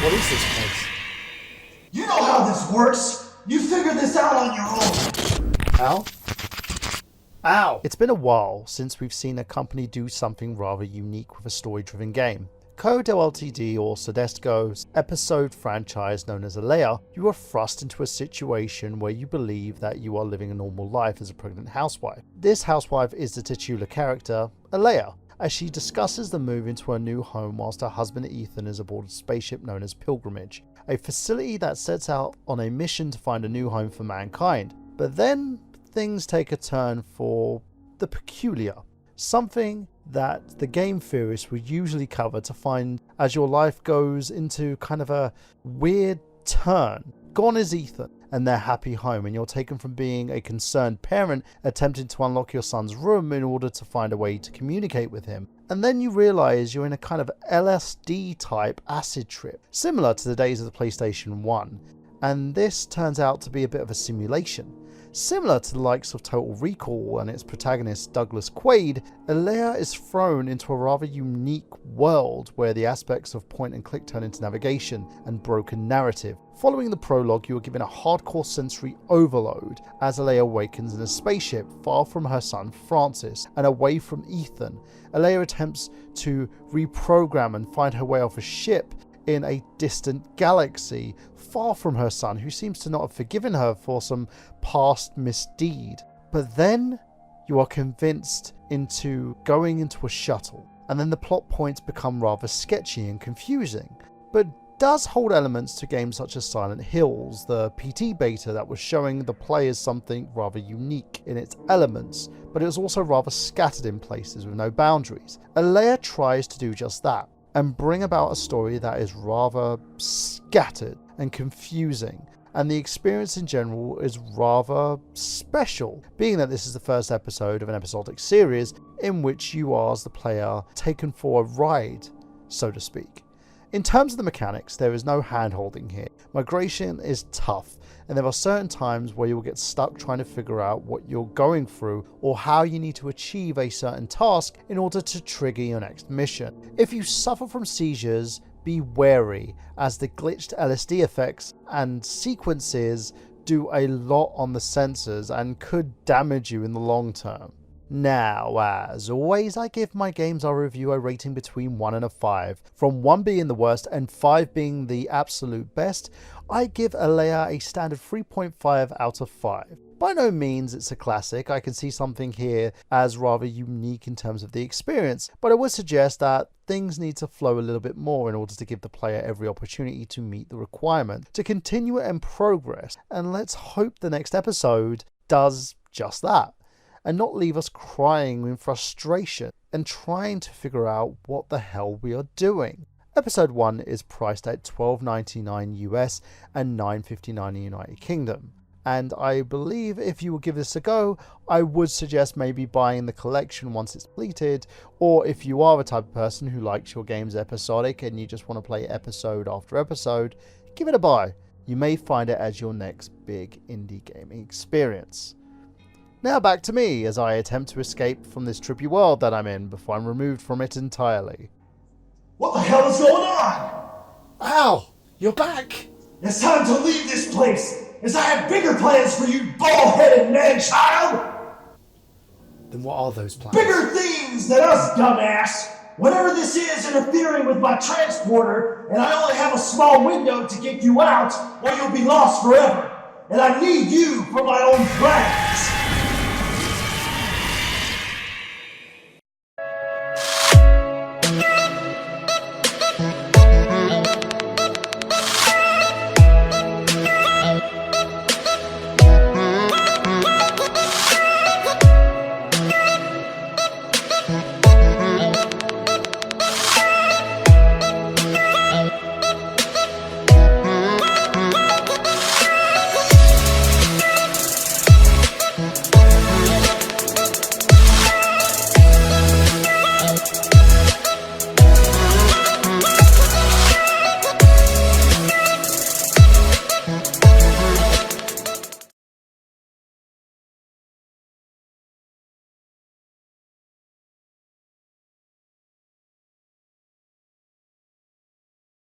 What is this place? You know how this works. You figured this out on your own. Ow? Ow! It's been a while since we've seen a company do something rather unique with a story-driven game. Kyodel Ltd or Soedescos episode franchise known as Elea, you are thrust into a situation where you believe that you are living a normal life as a pregnant housewife. This housewife is the titular character, Elea, as she discusses the move into her new home whilst her husband Ethan is aboard a spaceship known as Pilgrimage, a facility that sets out on a mission to find a new home for mankind. But then things take a turn for the peculiar, something that the game theorists would usually cover to find as your life goes into kind of a weird turn. Gone is Ethan and their happy home, and you're taken from being a concerned parent attempting to unlock your son's room in order to find a way to communicate with him. And then you realise you're in a kind of LSD type acid trip, similar to the days of the PlayStation 1. And this turns out to be a bit of a simulation. Similar to the likes of Total Recall and its protagonist Douglas Quaid, Elea is thrown into a rather unique world where the aspects of point and click turn into navigation and broken narrative. Following the prologue, you are given a hardcore sensory overload as Elea awakens in a spaceship far from her son Francis and away from Ethan. Elea attempts to reprogram and find her way off a ship in a distant galaxy, far from her son, who seems to not have forgiven her for some past misdeed. But then you are convinced into going into a shuttle, and then the plot points become rather sketchy and confusing, but does hold elements to games such as Silent Hills, the PT beta that was showing the players something rather unique in its elements, but it was also rather scattered in places with no boundaries. Elea tries to do just that, and bring about a story that is rather scattered and confusing, and the experience in general is rather special, being that this is the first episode of an episodic series in which you are, as the player, taken for a ride, so to speak. In terms of the mechanics, there is no hand-holding here. Migration is tough, and there are certain times where you will get stuck trying to figure out what you're going through or how you need to achieve a certain task in order to trigger your next mission. If you suffer from seizures, be wary, as the glitched LSD effects and sequences do a lot on the sensors and could damage you in the long term. Now, as always, I give my games I review a rating between 1 and a 5. From 1 being the worst and 5 being the absolute best, I give Elea a standard 3.5 out of 5. By no means it's a classic. I can see something here as rather unique in terms of the experience, but I would suggest that things need to flow a little bit more in order to give the player every opportunity to meet the requirement, to continue and progress, and let's hope the next episode does just that, and not leave us crying in frustration and trying to figure out what the hell we are doing. Episode 1 is priced at $12.99 US and $9.59 in the United Kingdom. And I believe if you will give this a go, I would suggest maybe buying the collection once it's completed, or if you are the type of person who likes your games episodic and you just want to play episode after episode, give it a buy. You may find it as your next big indie gaming experience. Now back to me as I attempt to escape from this trippy world that I'm in before I'm removed from it entirely. What the hell is going on? Ow! You're back! It's time to leave this place, as I have bigger plans for you bald-headed man-child! Then what are those plans? Bigger things than us, dumbass! Whatever this is interfering with my transporter, and I only have a small window to get you out, or you'll be lost forever. And I need you for my own plan.